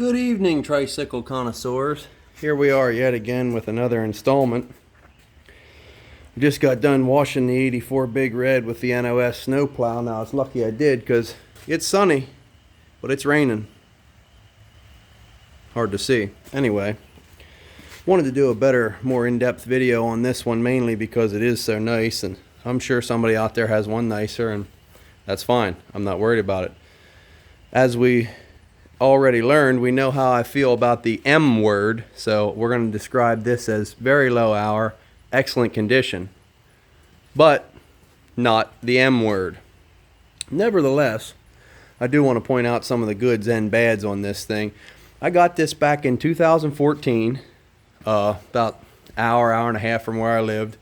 Good evening, tricycle connoisseurs. Here we are yet again with another installment. We just got done washing the 84 Big Red with the NOS snowplow. Now, it's lucky I did because it's sunny, but it's raining. Hard to see. Anyway, wanted to do a better, more in-depth video on this one, mainly because it is so nice, and I'm sure somebody out there has one nicer, and that's fine. I'm not worried about it. As we already learned, we know how I feel about the M word, so we're going to describe this as very low hour, excellent condition, but not the M word. Nevertheless, I do want to point out some of the goods and bads on this thing. I got this back in 2014, about hour and a half from where I lived,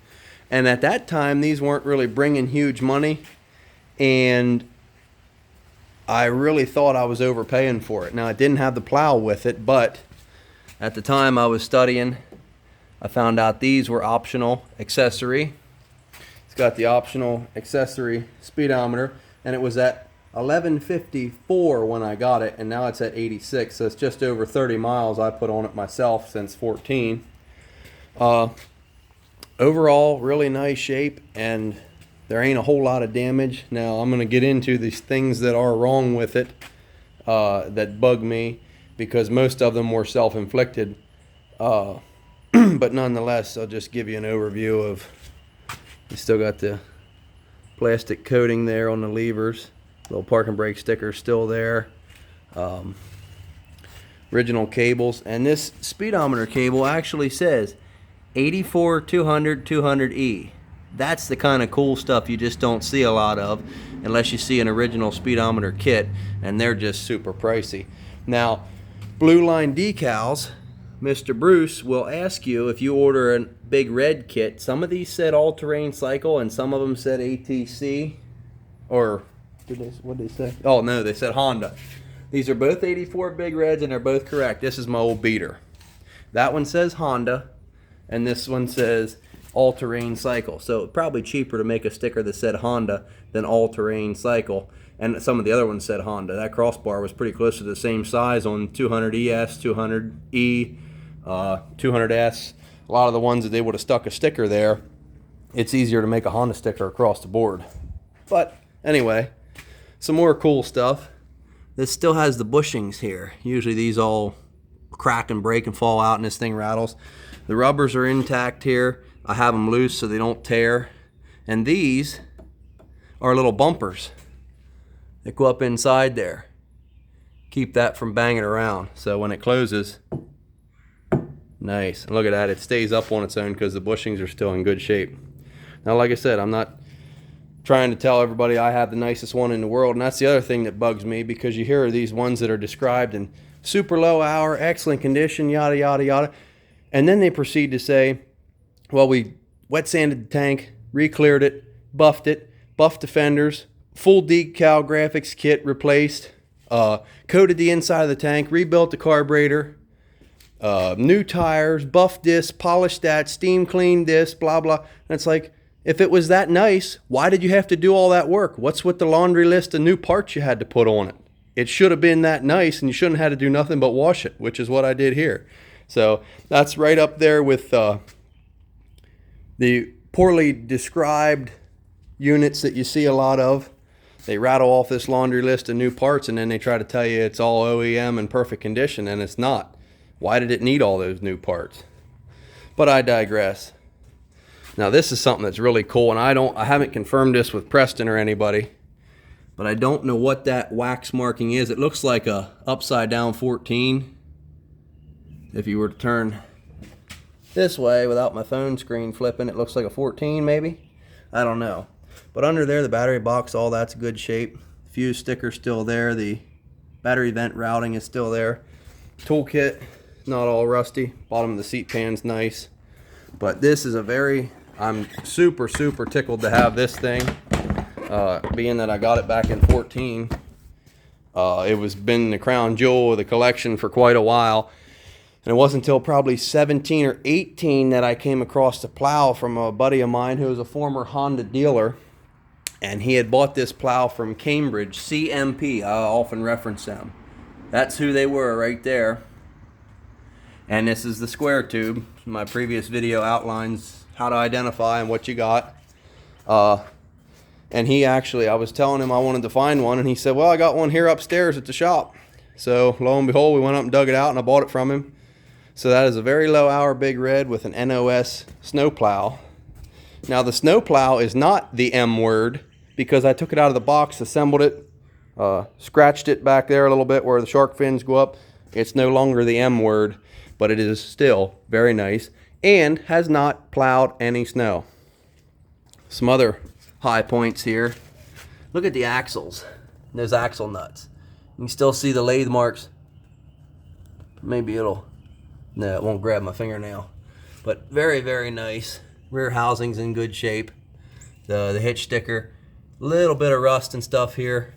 and at that time these weren't really bringing huge money, and I really thought I was overpaying for it. Now, it didn't have the plow with it, but at the time I was studying, I found out these were optional accessory. It's got the optional accessory speedometer, and it was at 1154 when I got it, and now it's at 86, so it's just over 30 miles I put on it myself since 14. Overall, really nice shape, and there ain't a whole lot of damage. Now, I'm going to get into these things that are wrong with it that bug me, because most of them were self-inflicted. But nonetheless, I'll just give you an overview of, you still got the plastic coating there on the levers. Little parking brake sticker still there. Original cables. And this speedometer cable actually says 84 200 200E. That's the kind of cool stuff you just don't see a lot of unless you see an original speedometer kit, and they're just super pricey. Now, Blue Line decals, Mr. Bruce will ask you if you order a Big Red kit. Some of these said all-terrain cycle and some of them said ATC, or what did they say? Oh no, they said Honda. These are both 84 Big Reds and they're both correct. This is my old beater. That one says Honda and this one says all-terrain cycle, so probably cheaper to make a sticker that said Honda than all-terrain cycle. And some of the other ones said Honda. That crossbar was pretty close to the same size on 200ES, 200E, 200S. A lot of the ones that they would have stuck a sticker there, it's easier to make a Honda sticker across the board. But anyway, some more cool stuff. This still has the bushings here. Usually these all crack and break and fall out and this thing rattles. The rubbers are intact here. I have them loose so they don't tear. And these are little bumpers that go up inside there. Keep that from banging around. So when it closes, nice. And look at that, it stays up on its own because the bushings are still in good shape. Now, like I said, I'm not trying to tell everybody I have the nicest one in the world, and that's the other thing that bugs me, because you hear these ones that are described in super low hour, excellent condition, yada, yada, yada. And then they proceed to say, well, we wet sanded the tank, re-cleared it, buffed the fenders, full decal graphics kit replaced, coated the inside of the tank, rebuilt the carburetor, new tires, buffed this, polished that, steam cleaned this, blah, blah. And it's like, if it was that nice, why did you have to do all that work? What's with the laundry list of new parts you had to put on it? It should have been that nice, and you shouldn't have had to do nothing but wash it, which is what I did here. So that's right up there with the poorly described units that you see a lot of. They rattle off this laundry list of new parts and then they try to tell you it's all OEM and perfect condition, and it's not. Why did it need all those new parts? But I digress. Now, this is something that's really cool, and I haven't confirmed this with Preston or anybody, but I don't know what that wax marking is. It looks like a upside down 14. If you were to turn this way without my phone screen flipping, it looks like a 14 maybe. I don't know. But under there, the battery box, all that's good shape. Fuse sticker still there. The battery vent routing is still there. Toolkit, not all rusty. Bottom of the seat pan's nice. But this is I'm super, super tickled to have this thing. Being that I got it back in 14. It was been the crown jewel of the collection for quite a while. And it wasn't until probably 17 or 18 that I came across the plow from a buddy of mine who was a former Honda dealer. And he had bought this plow from Cambridge, CMP. I often reference them. That's who they were right there. And this is the square tube. My previous video outlines how to identify and what you got. And he actually, I was telling him I wanted to find one, and he said, well, I got one here upstairs at the shop. So lo and behold, we went up and dug it out, and I bought it from him. So that is a very low hour Big Red with an NOS snowplow. Now the snowplow is not the M word, because I took it out of the box, assembled it, scratched it back there a little bit where the shark fins go up. It's no longer the M word, but it is still very nice and has not plowed any snow. Some other high points here. Look at the axles. Those axle nuts. You can still see the lathe marks. Maybe it'll, no, it won't grab my fingernail. But very, very nice. Rear housing's in good shape. The hitch sticker, little bit of rust and stuff here.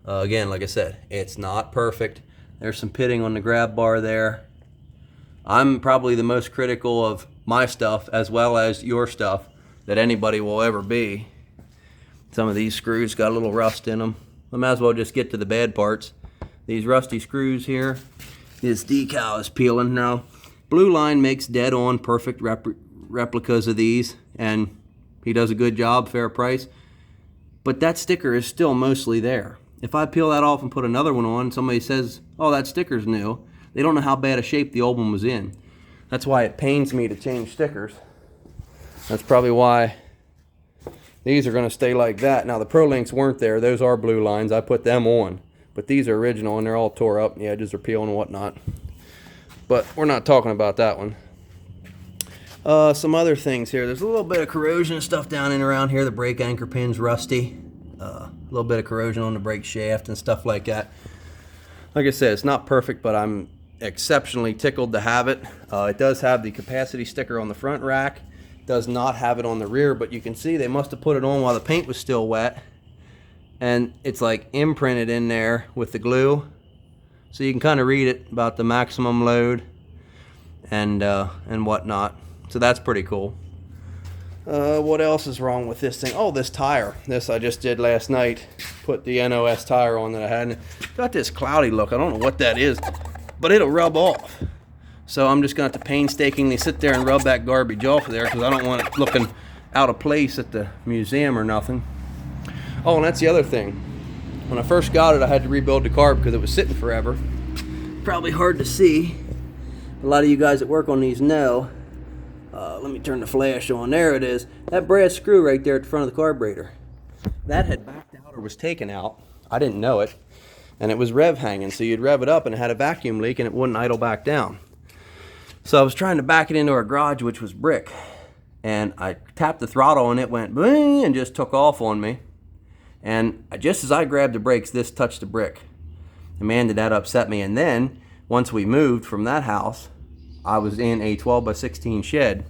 Again, like I said, it's not perfect. There's some pitting on the grab bar there. I'm probably the most critical of my stuff as well as your stuff that anybody will ever be. Some of these screws got a little rust in them. I might as well just get to the bad parts. These rusty screws here. This decal is peeling now. Blue Line makes dead on perfect replicas of these, and he does a good job, fair price. But that sticker is still mostly there. If I peel that off and put another one on, somebody says, oh, that sticker's new. They don't know how bad a shape the old one was in. That's why it pains me to change stickers. That's probably why these are going to stay like that. Now the ProLinks weren't there. Those are Blue Lines. I put them on. But these are original and they're all tore up and the edges are peeling and whatnot. But we're not talking about that one. Some other things here. There's a little bit of corrosion and stuff down and around here. The brake anchor pin's rusty. A little bit of corrosion on the brake shaft and stuff like that. Like I said, it's not perfect, but I'm exceptionally tickled to have it. It does have the capacity sticker on the front rack. Does not have it on the rear, but you can see they must have put it on while the paint was still wet. And it's like imprinted in there with the glue. So you can kind of read it about the maximum load and whatnot. So that's pretty cool. What else is wrong with this thing? Oh, this tire. This I just did last night. Put the NOS tire on that I had. Got this cloudy look. I don't know what that is, but it'll rub off. So I'm just going to have to painstakingly sit there and rub that garbage off of there because I don't want it looking out of place at the museum or nothing. Oh, and that's the other thing. When I first got it, I had to rebuild the carb because it was sitting forever. Probably hard to see. A lot of you guys that work on these know. Let me turn the flash on. There it is. That brass screw right there at the front of the carburetor. That had backed out or was taken out. I didn't know it. And it was rev hanging. So you'd rev it up and it had a vacuum leak and it wouldn't idle back down. So I was trying to back it into our garage, which was brick. And I tapped the throttle and it went boing and just took off on me. And just as I grabbed the brakes, this touched the brick. And man, did that upset me. And then, once we moved from that house, I was in a 12x16 shed.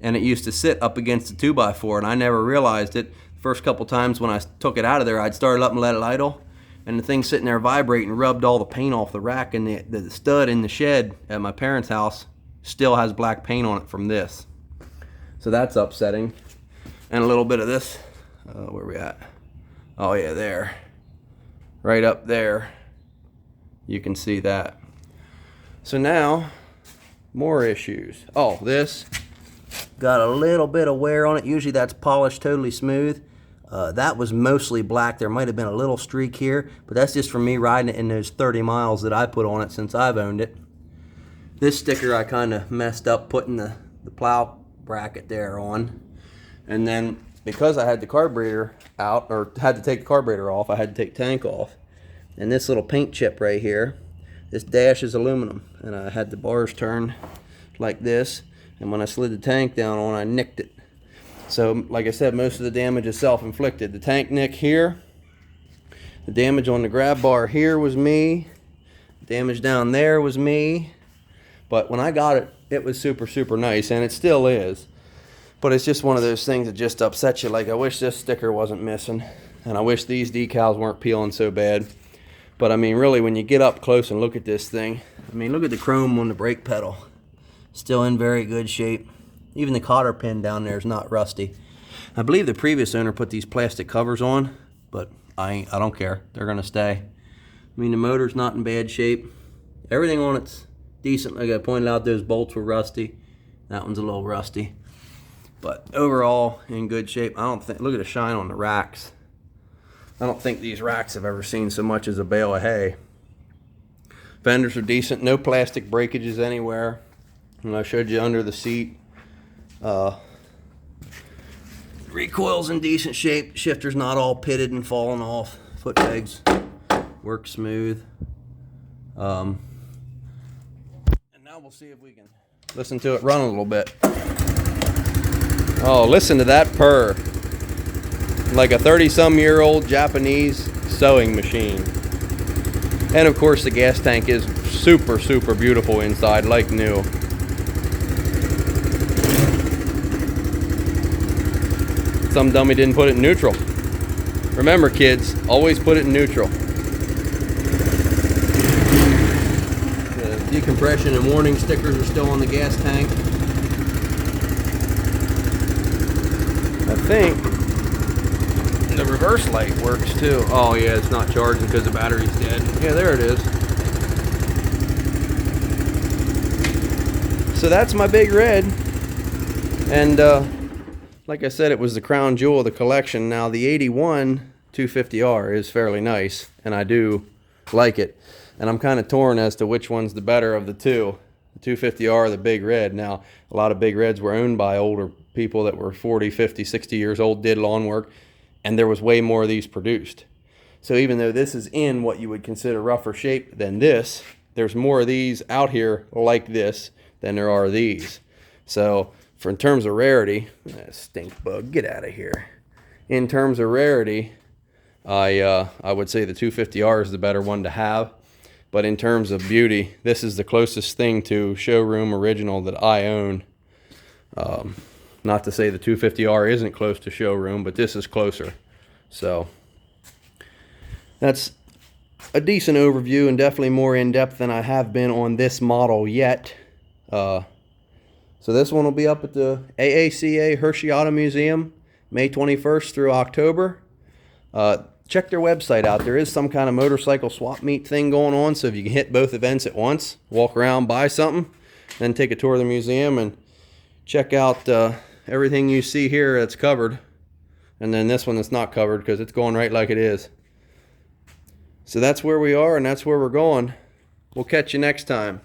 And it used to sit up against a 2x4. And I never realized it. First couple times when I took it out of there, I'd start it up and let it idle. And the thing sitting there vibrating rubbed all the paint off the rack. And the stud in the shed at my parents' house still has black paint on it from this. So that's upsetting. And a little bit of this. Where are we at? Oh yeah, there. Right up there. You can see that. So now, more issues. Oh, this got a little bit of wear on it. Usually that's polished totally smooth. That was mostly black. There might have been a little streak here, but that's just from me riding it in those 30 miles that I put on it since I've owned it. This sticker I kind of messed up putting the plow bracket there on. And then because I had the carburetor out, or had to take the carburetor off, I had to take tank off. And this little paint chip right here, this dash is aluminum. And I had the bars turned like this. And when I slid the tank down on, I nicked it. So, like I said, most of the damage is self-inflicted. The tank nick here, the damage on the grab bar here was me. The damage down there was me. But when I got it, it was super, super nice, and it still is. But it's just one of those things that just upsets you. Like, I wish this sticker wasn't missing, and I wish these decals weren't peeling so bad. But, I mean, really, when you get up close and look at this thing, I mean, look at the chrome on the brake pedal. Still in very good shape. Even the cotter pin down there is not rusty. I believe the previous owner put these plastic covers on, but I don't care. They're going to stay. I mean, the motor's not in bad shape. Everything on it's decent. Like I pointed out, those bolts were rusty. That one's a little rusty. But overall, in good shape. I don't think, look at the shine on the racks. I don't think these racks have ever seen so much as a bale of hay. Fenders are decent. No plastic breakages anywhere. And I showed you under the seat. Recoil's in decent shape. Shifter's not all pitted and falling off. Foot pegs work smooth. And now we'll see if we can listen to it run a little bit. Oh, listen to that purr. Like a 30-some-year-old Japanese sewing machine. And of course the gas tank is super, super beautiful inside, like new. Some dummy didn't put it in neutral. Remember kids, always put it in neutral. The decompression and warning stickers are still on the gas tank. I think the reverse light works too. Oh yeah, it's not charging because the battery's dead. Yeah, there it is. So that's my Big Red. And like I said, it was the crown jewel of the collection. Now the 81 250R is fairly nice, and I do like it. And I'm kind of torn as to which one's the better of the two. The 250R or the Big Red. Now, a lot of Big Reds were owned by older people that were 40, 50, 60 years old, did lawn work, and there was way more of these produced. So even though this is in what you would consider rougher shape than this, there's more of these out here like this than there are these. So for in terms of rarity, stink bug, get out of here. In terms of rarity, I would say the 250R is the better one to have. But in terms of beauty, this is the closest thing to showroom original that I own. Not to say the 250R isn't close to showroom, but this is closer. So that's a decent overview, and definitely more in-depth than I have been on this model yet. So this one will be up at the AACA Hershey Auto Museum, May 21st through October. Check their website out. There is some kind of motorcycle swap meet thing going on, so if you can hit both events at once, walk around, buy something, then take a tour of the museum and check out everything you see here that's covered, and then this one that's not covered because it's going right like it is. So that's where we are, and that's where we're going. We'll catch you next time.